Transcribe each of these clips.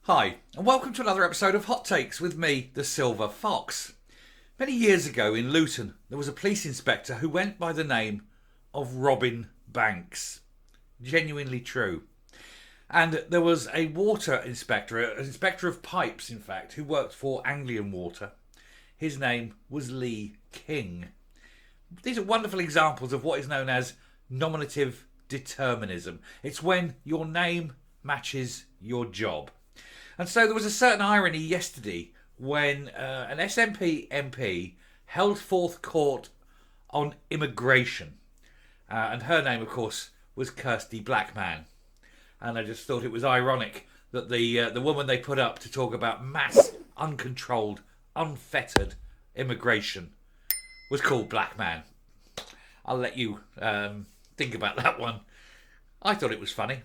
Hi, and welcome to another episode of Hot Takes with me, the Silver Fox. Many years ago in Luton, there was a police inspector who went by the name of Robin Banks. Genuinely true. And there was a water inspector, an inspector of pipes, in fact, who worked for Anglian Water. His name was Lee King. These are wonderful examples of what is known as nominative determinism. It's when your name matches your job. And so there was a certain irony yesterday when an SNP MP held forth court on immigration. And her name, of course, was Kirsty Blackman. And I just thought it was ironic that the woman they put up to talk about mass, uncontrolled, unfettered immigration was called Blackman. I'll let you think about that one. I thought it was funny.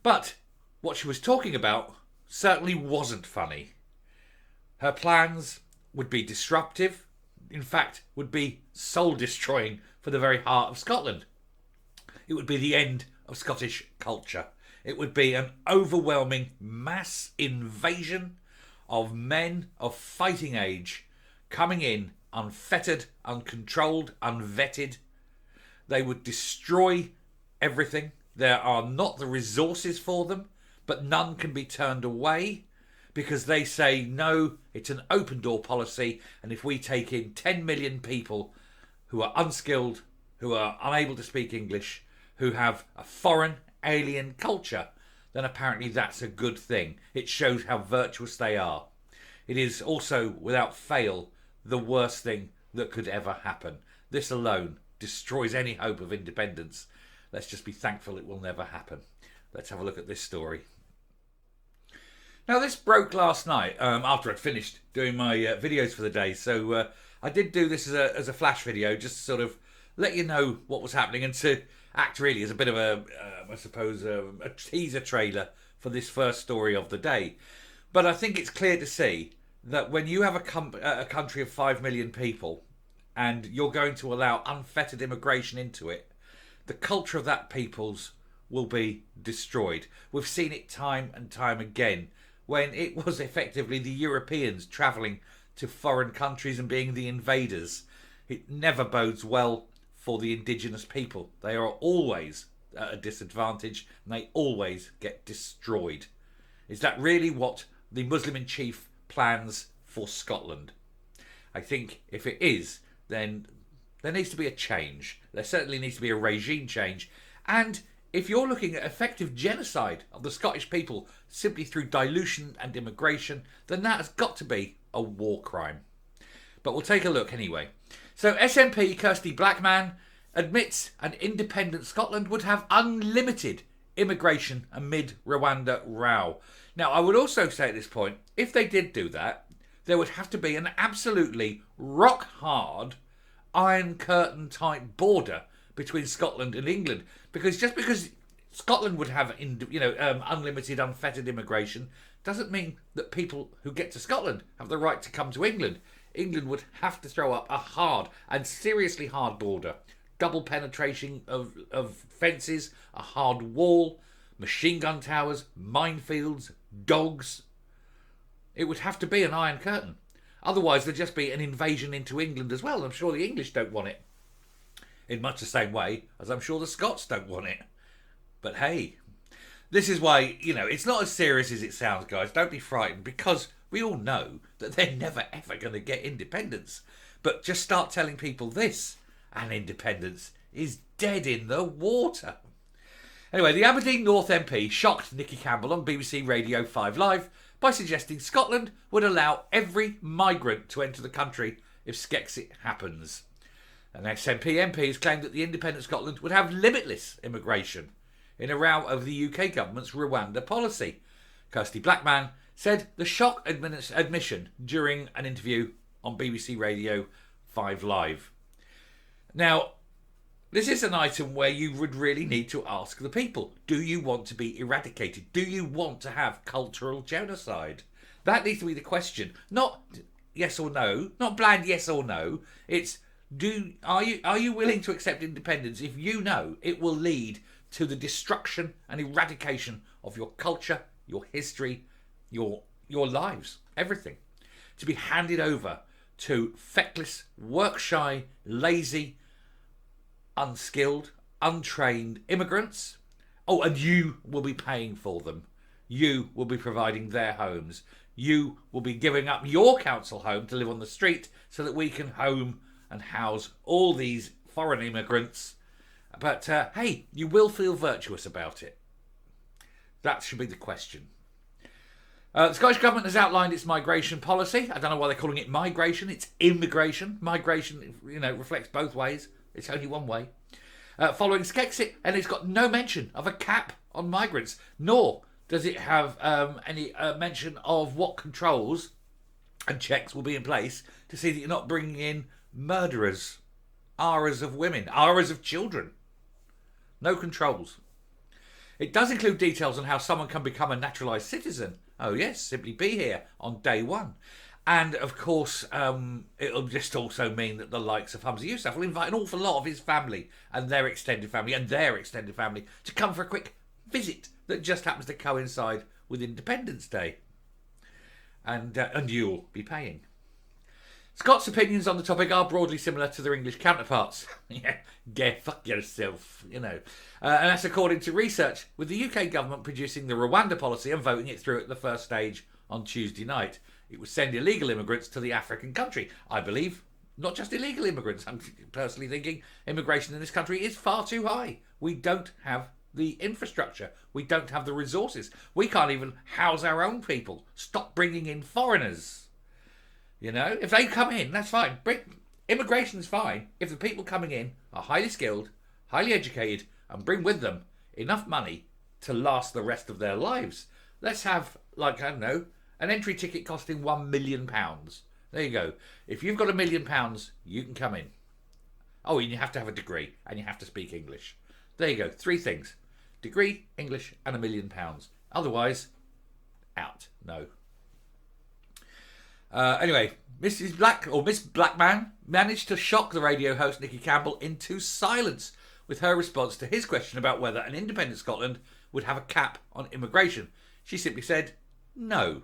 But what she was talking about certainly wasn't funny. Her plans would be disruptive, in fact, would be soul-destroying for the very heart of Scotland. It would be the end of Scottish culture. It would be an overwhelming mass invasion of men of fighting age coming in unfettered, uncontrolled, unvetted. They would destroy everything. There are not the resources for them, but none can be turned away because they say, no, it's an open door policy. And if we take in 10 million people who are unskilled, who are unable to speak English, who have a foreign alien culture, then apparently that's a good thing. It shows how virtuous they are. It is also, without fail, the worst thing that could ever happen. This alone destroys any hope of independence. Let's just be thankful it will never happen. Let's have a look at this story. Now, this broke last night after I'd finished doing my videos for the day. So I did do this as a flash video, just to sort of let you know what was happening and to act really as a bit of a teaser trailer for this first story of the day. But I think it's clear to see that when you have a country of 5 million people and you're going to allow unfettered immigration into it, the culture of that people's will be destroyed. We've seen it time and time again when it was effectively the Europeans travelling to foreign countries and being the invaders. It never bodes well for the indigenous people. They are always at a disadvantage and they always get destroyed. Is that really what the Muslim in chief plans for Scotland? I think if it is, then there needs to be a change. There certainly needs to be a regime change. And if you're looking at effective genocide of the Scottish people simply through dilution and immigration, then that has got to be a war crime. But we'll take a look anyway. So SNP Kirsty Blackman admits an independent Scotland would have unlimited immigration amid Rwanda row. Now, I would also say at this point, if they did do that, there would have to be an absolutely rock-hard Iron Curtain type border between Scotland and England, because just because Scotland would have unlimited unfettered immigration doesn't mean that people who get to Scotland have the right to come to England. England would have to throw up a hard and seriously hard border, double penetration of fences, a hard wall, machine gun towers, minefields, dogs. It would have to be an Iron Curtain. Otherwise there'd just be an invasion into England as well. I'm sure the English don't want it, in much the same way as I'm sure the Scots don't want it. But hey, this is why, it's not as serious as it sounds, guys. Don't be frightened, because we all know that they're never ever going to get independence. But just start telling people this, and independence is dead in the water. Anyway, the Aberdeen North MP shocked Nikki Campbell on BBC Radio 5 Live by suggesting Scotland would allow every migrant to enter the country if Skexit happens. An SNP MP has claimed that the independent Scotland would have limitless immigration in a row over the UK government's Rwanda policy. Kirsty Blackman said the shock admission during an interview on BBC Radio 5 Live. Now, this is an item where you would really need to ask the people, do you want to be eradicated? Do you want to have cultural genocide? That needs to be the question. Not yes or no, not bland yes or no. It's are you willing to accept independence if you know it will lead to the destruction and eradication of your culture, your history, your lives, everything, to be handed over to feckless, work-shy, lazy, unskilled, untrained immigrants. Oh, and you will be paying for them. You will be providing their homes. You will be giving up your council home to live on the street so that we can home and house all these foreign immigrants. But hey, you will feel virtuous about it. That should be the question. The Scottish Government has outlined its migration policy. I don't know why they're calling it migration. It's immigration. Migration, reflects both ways. It's only one way. Following Skexit, and it's got no mention of a cap on migrants, nor does it have any mention of what controls and checks will be in place to see that you're not bringing in murderers, aras of women, aras of children. No controls. It does include details on how someone can become a naturalised citizen. Oh yes, simply be here on day one. And of course, it'll just also mean that the likes of Humza Yousaf will invite an awful lot of his family and their extended family to come for a quick visit that just happens to coincide with Independence Day. And you'll be paying. Scott's opinions on the topic are broadly similar to their English counterparts. Yeah, fuck yourself, And that's according to research, with the UK government producing the Rwanda policy and voting it through at the first stage on Tuesday night. It would send illegal immigrants to the African country. I believe not just illegal immigrants. I'm personally thinking immigration in this country is far too high. We don't have the infrastructure. We don't have the resources. We can't even house our own people. Stop bringing in foreigners. If they come in, that's fine. Immigration is fine if the people coming in are highly skilled, highly educated, and bring with them enough money to last the rest of their lives. Let's have, an entry ticket costing £1 million. There you go. If you've got £1 million, you can come in. Oh, and you have to have a degree, and you have to speak English. There you go. 3 things. Degree, English, and £1 million. Otherwise, out. No. Anyway, Miss Blackman managed to shock the radio host Nikki Campbell into silence with her response to his question about whether an independent Scotland would have a cap on immigration. She simply said, no.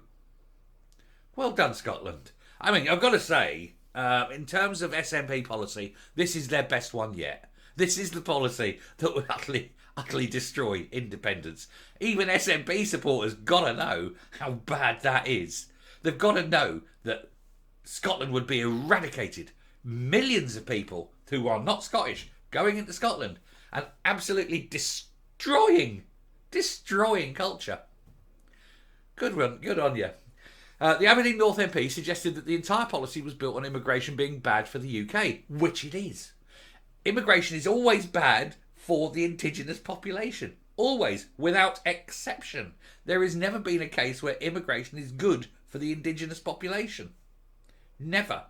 Well done, Scotland. I mean, I've got to say, in terms of SNP policy, this is their best one yet. This is the policy that would utterly destroy independence. Even SNP supporters got to know how bad that is. They've got to know that Scotland would be eradicated. Millions of people who are not Scottish going into Scotland and absolutely destroying culture. Good on you. The Aberdeen North MP suggested that the entire policy was built on immigration being bad for the UK, which it is. Immigration is always bad for the indigenous population. Always, without exception. There has never been a case where immigration is good for the indigenous population. Never.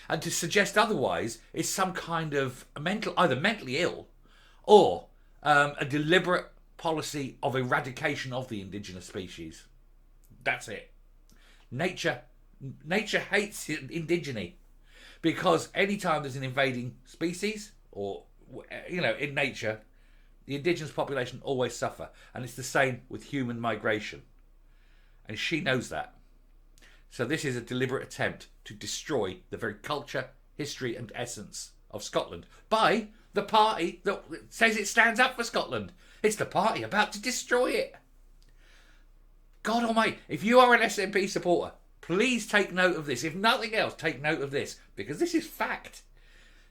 And to suggest otherwise is some kind of either mentally ill or a deliberate policy of eradication of the indigenous species. That's it. Nature hates indigeny, because anytime there's an invading species or in nature, the indigenous population always suffer, and it's the same with human migration, and she knows that. So this is a deliberate attempt to destroy the very culture, history and essence of Scotland by the party that says it stands up for Scotland. It's the party about to destroy it. God almighty, if you are an SNP supporter, please take note of this. If nothing else, take note of this, because this is fact.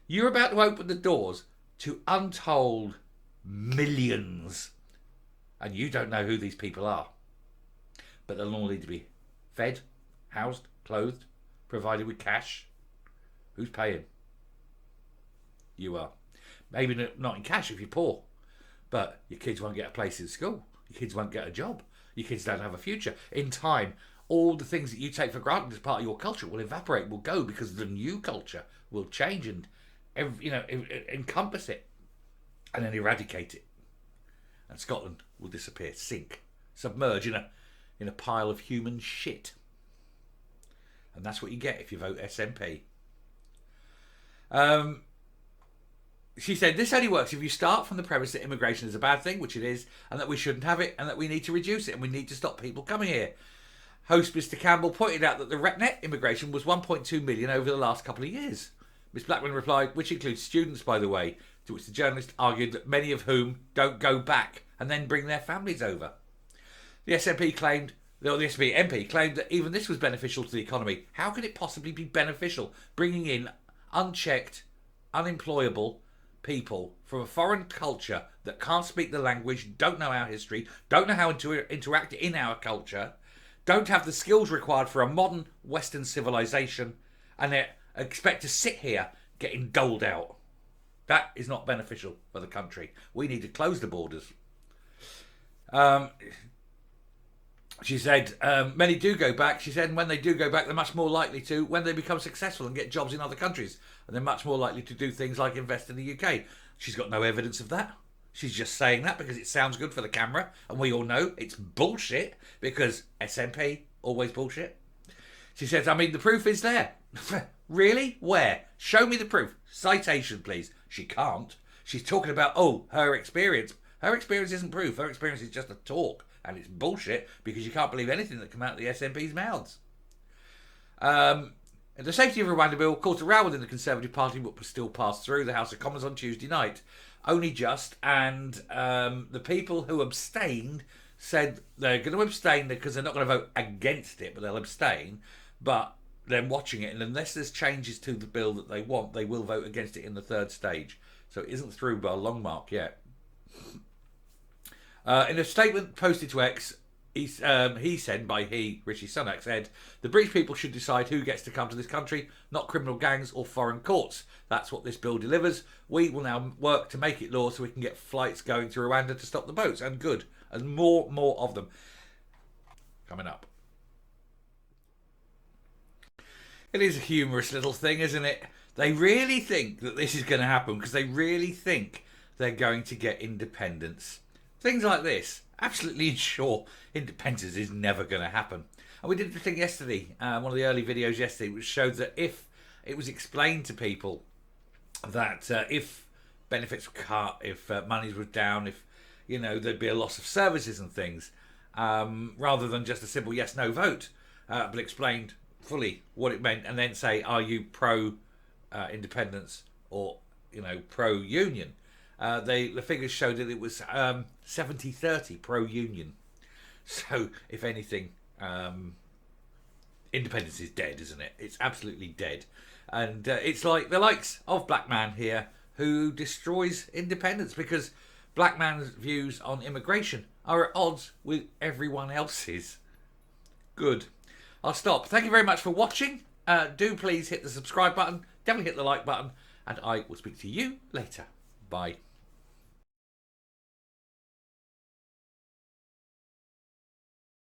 You're about to open the doors to untold millions, and you don't know who these people are. But they'll all need to be fed, housed, clothed, provided with cash. Who's paying? You are. Maybe not in cash if you're poor, but your kids won't get a place in school. Your kids won't get a job. Your kids don't have a future. In time, all the things that you take for granted as part of your culture will evaporate, will go, because the new culture will change and encompass it and then eradicate it. And Scotland will disappear, sink, submerge in a pile of human shit. And that's what you get if you vote SNP. She said, this only works if you start from the premise that immigration is a bad thing, which it is, and that we shouldn't have it, and that we need to reduce it, and we need to stop people coming here. Host Mr Campbell pointed out that the net immigration was 1.2 million over the last couple of years. Ms Blackman replied, which includes students, by the way, to which the journalist argued that many of whom don't go back and then bring their families over. The SNP claimed, or the SNP MP claimed that even this was beneficial to the economy. How could it possibly be beneficial bringing in unchecked, unemployable people from a foreign culture that can't speak the language, don't know our history, don't know how to interact in our culture, don't have the skills required for a modern Western civilization, and they expect to sit here getting doled out? That is not beneficial for the country. We need to close the borders. She said, many do go back. She said, and when they do go back, they're much more likely to when they become successful and get jobs in other countries. And they're much more likely to do things like invest in the UK. She's got no evidence of that. She's just saying that because it sounds good for the camera. And we all know it's bullshit because SNP, always bullshit. She says, I mean, the proof is there. Really? Where? Show me the proof. Citation, please. She can't. She's talking about, her experience. Her experience isn't proof. Her experience is just a talk. And it's bullshit because you can't believe anything that come out of the SNP's mouths. The Safety of Rwanda Bill caused a row within the Conservative Party, but was still passed through the House of Commons on Tuesday night. Only just, and the people who abstained said they're going to abstain because they're not going to vote against it, but they'll abstain. But they're watching it, and unless there's changes to the bill that they want, they will vote against it in the third stage. So it isn't through by a long mark yet. In a statement posted to X, Rishi Sunak said, the British people should decide who gets to come to this country, not criminal gangs or foreign courts. That's what this bill delivers. We will now work to make it law so we can get flights going to Rwanda to stop the boats. And good. And more of them. Coming up. It is a humorous little thing, isn't it? They really think that this is going to happen because they really think they're going to get independence. Things like this absolutely ensure independence is never going to happen. And we did the thing yesterday, one of the early videos yesterday, which showed that if it was explained to people that if benefits were cut, if money was down, if there'd be a loss of services and things, rather than just a simple yes/no vote, but explained fully what it meant, and then say, are you pro independence or pro union? The figures showed that it was 70-30 pro-union. So, if anything, independence is dead, isn't it? It's absolutely dead. And it's like the likes of Blackman here who destroys independence because Blackman's views on immigration are at odds with everyone else's. Good. I'll stop. Thank you very much for watching. Do please hit the subscribe button. Definitely hit the like button. And I will speak to you later. Bye.